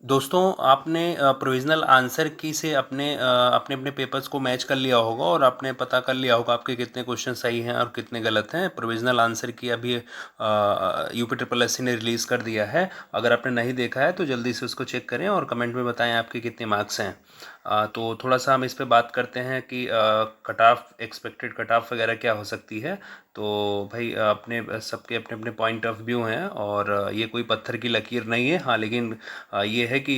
दोस्तों आपने provisional answer की से अपने अपने पेपर्स को मैच कर लिया होगा और आपने पता कर लिया होगा आपके कितने क्वेश्चन सही हैं और कितने गलत हैं। प्रोविज़नल आंसर की अभी यूपी ट्रिपल एस सी ने रिलीज़ कर दिया है। अगर आपने नहीं देखा है तो जल्दी से उसको चेक करें और कमेंट में बताएं आपके कितने मार्क्स हैं। तो थोड़ा सा हम इस पे बात करते हैं कि cut off expected cut off वगैरह क्या हो सकती है। तो भाई अपने सबके अपने अपने पॉइंट ऑफ व्यू हैं और ये कोई पत्थर की लकीर नहीं है। हाँ लेकिन ये है कि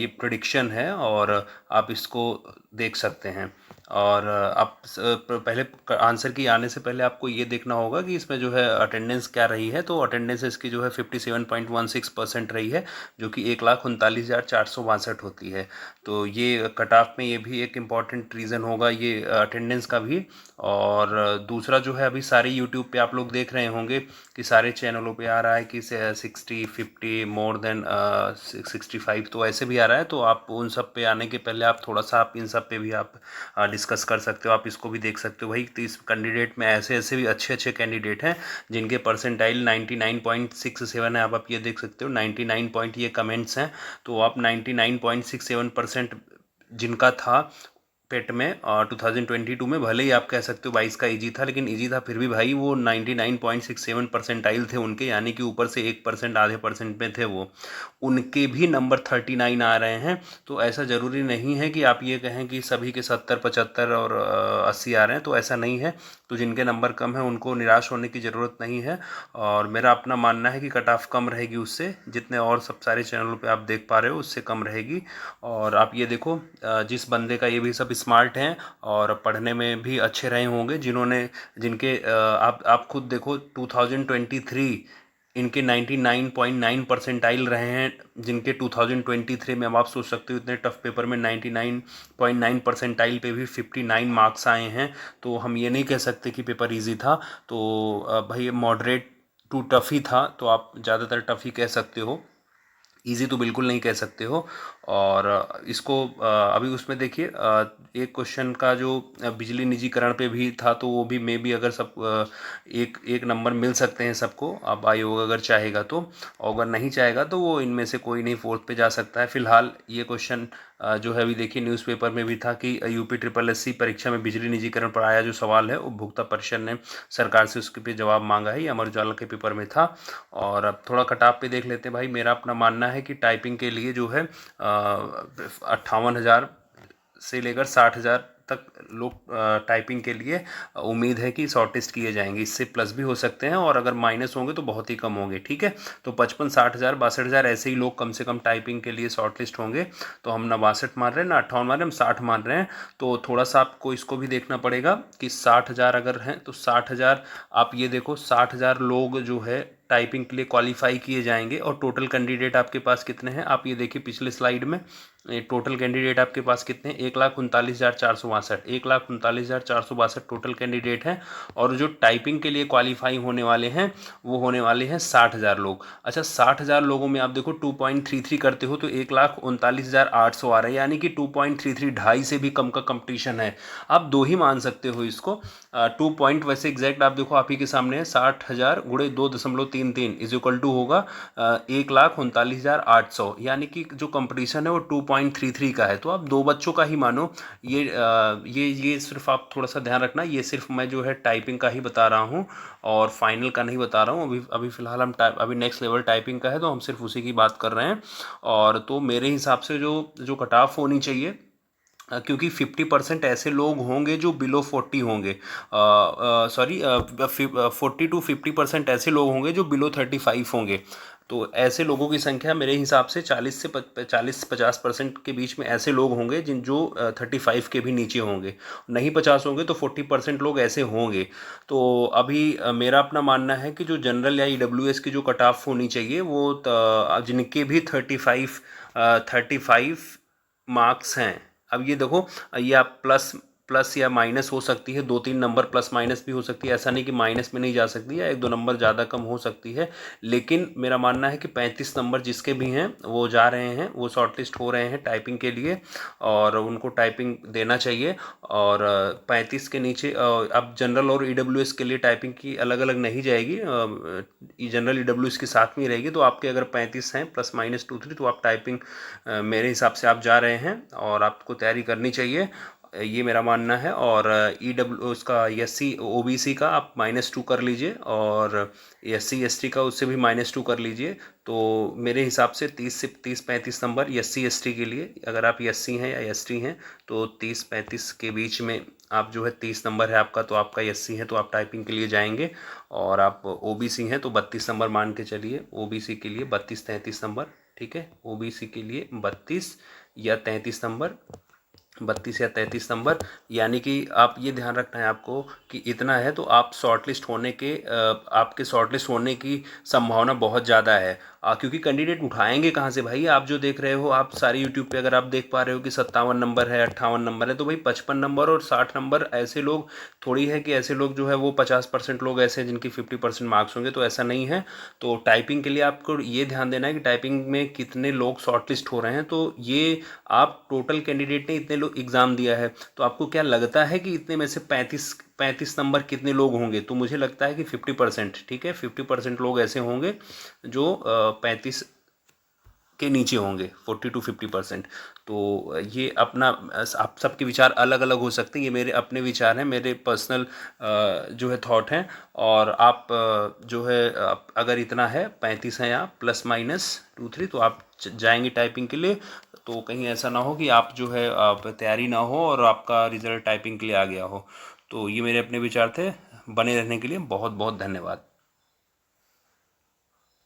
ये प्रिडिक्शन है और आप इसको देख सकते हैं। और आप पहले आंसर की आने से पहले आपको ये देखना होगा कि इसमें जो है अटेंडेंस क्या रही है। तो अटेंडेंस इसकी जो है 57.16% रही है, जो कि 1,39,462 होती है। तो ये कट ऑफ में ये भी एक इम्पॉर्टेंट रीज़न होगा ये अटेंडेंस का भी। और दूसरा जो है अभी सारे यूट्यूब पे आप लोग देख रहे होंगे कि सारे चैनलों पे आ रहा है कि 60 50 मोर देन 65, तो ऐसे भी आ रहा है। तो आप उन सब पे आने के पहले आप थोड़ा सा आप इन सब पे भी आप डिस्कस कर सकते हो, आप इसको भी देख सकते हो भाई। तो इस कैंडिडेट में ऐसे ऐसे भी अच्छे अच्छे कैंडिडेट हैं जिनके परसेंटाइल 99.67 है। आप ये देख सकते हो 99 पॉइंट ये कमेंट्स हैं। तो आप 99.67% जिनका था पेट में 2022 में, भले ही आप कह सकते हो 22 का इजी था, लेकिन इजी था फिर भी भाई वो 99.67 परसेंटाइल थे उनके, यानी कि ऊपर से 1% आधे परसेंट में थे वो। उनके भी नंबर 39 आ रहे हैं। तो ऐसा ज़रूरी नहीं है कि आप ये कहें कि सभी के 70 75 और 80 आ रहे हैं, तो ऐसा नहीं है। तो जिनके नंबर कम है उनको निराश होने की ज़रूरत नहीं है। और मेरा अपना मानना है कि कट ऑफ कम रहेगी उससे, जितने और सब सारे चैनलों पे आप देख पा रहे हो उससे कम रहेगी। और आप ये देखो जिस बंदे का, ये भी सब स्मार्ट हैं और पढ़ने में भी अच्छे रहे होंगे, जिन्होंने जिनके आप खुद देखो 2023 इनके 99.9 परसेंटाइल रहे हैं, जिनके 2023 में। अब आप सोच सकते हो इतने टफ पेपर में 99.9 परसेंटाइल पे भी 59 मार्क्स आए हैं। तो हम ये नहीं कह सकते कि पेपर इजी था। तो भाई मॉडरेट टू टफ ही था, तो आप ज़्यादातर टफ ही कह सकते हो, इजी तो बिल्कुल नहीं कह सकते हो। और इसको अभी उसमें देखिए एक क्वेश्चन का जो बिजली निजीकरण पे भी था, तो वो भी मे भी अगर सब एक एक नंबर मिल सकते हैं सबको, अब आयोग अगर चाहेगा तो। और अगर नहीं चाहेगा तो वो इनमें से कोई नहीं फोर्थ पे जा सकता है। फिलहाल ये क्वेश्चन जो है अभी देखिए न्यूज़पेपर में भी था कि यूपी ट्रिपल एस सी परीक्षा में बिजली निजीकरण पर आया जो सवाल है, उपभोक्ता परिषद ने सरकार से उसके पे जवाब मांगा है। ये अमर उजाला के पेपर में था। और अब थोड़ा कटाप पे देख लेते हैं भाई। मेरा अपना मानना है कि टाइपिंग के लिए जो है 58,000 से लेकर 60,000 तक लोग टाइपिंग के लिए उम्मीद है कि शॉर्ट लिस्ट किए जाएंगे। इससे प्लस भी हो सकते हैं और अगर माइनस होंगे तो बहुत ही कम होंगे, ठीक है। तो 55 60 हज़ार 62 हज़ार ऐसे ही लोग कम से कम टाइपिंग के लिए शॉर्ट लिस्ट होंगे। तो हम ना 62 मान रहे हैं ना 58 मान रहे हैं, हम 60 मान रहे हैं। तो थोड़ा सा आपको इसको भी देखना पड़ेगा कि 60,000 अगर हैं तो 60,000, आप ये देखो 60,000 लोग जो है टाइपिंग के लिए क्वालिफाई किए जाएंगे। और टोटल कैंडिडेट आपके पास कितने हैं, आप ये देखिए पिछले स्लाइड में टोटल कैंडिडेट आपके पास कितने हैं, 1,39,462, 1,39,462 टोटल कैंडिडेट हैं। और जो टाइपिंग के लिए क्वालिफाई होने वाले हैं वो होने वाले हैं 60,000 लोग। अच्छा 60,000 लोगों में आप देखो 2.33 करते हो तो 1,39,800 आ रहा है, यानी कि 2.33 ढाई से भी कम का कंपटीशन है। आप दो ही मान सकते हो इसको। 2 पॉइंट वैसे एग्जैक्ट आप देखो आप ही के सामने है, 60,000 गुणे 2.33 इज इक्वल टू होगा 1,39,800, यानी कि जो कंपटीशन है वो 2.33 का है। तो आप दो बच्चों का ही मानो। ये सिर्फ आप थोड़ा सा ध्यान रखना, ये सिर्फ मैं जो है टाइपिंग का ही बता रहा हूँ और फाइनल का नहीं बता रहा हूँ। अभी अभी फ़िलहाल हम अभी नेक्स्ट लेवल टाइपिंग का है तो हम सिर्फ उसी की बात कर रहे हैं। और तो मेरे हिसाब से जो जो कट ऑफ होनी चाहिए, क्योंकि 50% ऐसे लोग होंगे जो बिलो 40 होंगे, सॉरी 40 to 50% ऐसे लोग होंगे जो बिलो 35 होंगे। तो ऐसे लोगों की संख्या मेरे हिसाब से 40 से 50% के बीच में ऐसे लोग होंगे जिन जो 35 के भी नीचे होंगे। नहीं 50 होंगे तो 40% लोग ऐसे होंगे। तो अभी मेरा अपना मानना है कि जो जनरल या EWS की जो कट ऑफ होनी चाहिए वो जिनके भी 35 मार्क्स हैं। अब ये देखो, ये आप प्लस प्लस या माइनस हो सकती है, 2-3 नंबर प्लस माइनस भी हो सकती है, ऐसा नहीं कि माइनस में नहीं जा सकती है, 1-2 नंबर ज़्यादा कम हो सकती है। लेकिन मेरा मानना है कि 35 नंबर जिसके भी हैं वो जा रहे हैं, वो शॉर्टलिस्ट हो रहे हैं टाइपिंग के लिए, और उनको टाइपिंग देना चाहिए। और 35 के नीचे अब जनरल और ईडब्ल्यूएस के लिए टाइपिंग की अलग अलग नहीं जाएगी, जनरल ईडब्ल्यूएस के साथ में ही रहेगी। तो आपके अगर 35 हैं प्लस माइनस 2-3, तो आप टाइपिंग मेरे हिसाब से आप जा रहे हैं और आपको तैयारी करनी चाहिए, ये मेरा मानना है। और उसका एससी ओबीसी का आप -2 कर लीजिए, और एससी एसटी का उससे भी -2 कर लीजिए। तो मेरे हिसाब से 30 से 35 नंबर एससी एसटी के लिए, अगर आप एससी हैं या एसटी हैं तो 30-35 के बीच में आप जो है, 30 नंबर है आपका तो आपका एससी है तो आप टाइपिंग के लिए जाएंगे। और आप ओबीसी हैं तो 32 नंबर मान के चलिए, ओबीसी के लिए 32-33 नंबर, ठीक है। ओबीसी के लिए 32 या 33 नंबर, 32 या 33 नंबर, यानी कि आप ये ध्यान रखना है आपको कि इतना है तो आप शॉर्टलिस्ट होने के आपके शॉर्टलिस्ट होने की संभावना बहुत ज़्यादा है। क्योंकि कैंडिडेट उठाएंगे कहाँ से भाई? आप जो देख रहे हो, आप सारी यूट्यूब पे अगर आप देख पा रहे हो कि 57 नंबर है, 58 नंबर है, तो भाई 55 नंबर और 60 नंबर ऐसे लोग थोड़ी है कि ऐसे लोग जो है वो 50% लोग ऐसे हैं जिनकी 50% मार्क्स होंगे, तो ऐसा नहीं है। तो टाइपिंग के लिए आपको ये ध्यान देना है कि टाइपिंग में कितने लोग शॉर्टलिस्ट हो रहे हैं। तो ये आप टोटल कैंडिडेट ने इतने लोग एग्ज़ाम दिया है, तो आपको क्या लगता है कि इतने में से 35 नंबर कितने लोग होंगे? तो मुझे लगता है कि 50%, ठीक है, 50% लोग ऐसे होंगे जो 35 के नीचे होंगे, 40-50%। तो ये अपना आप सबके विचार अलग अलग हो सकते हैं, ये मेरे अपने विचार हैं, मेरे पर्सनल जो है थॉट हैं। और आप जो है अगर इतना है 35 हैं या ±2-3, तो आप जाएंगे टाइपिंग के लिए। तो कहीं ऐसा ना हो कि आप जो है आप तैयारी ना हो और आपका रिजल्ट टाइपिंग के लिए आ गया हो। तो ये मेरे अपने विचार थे। बने रहने के लिए बहुत बहुत धन्यवाद।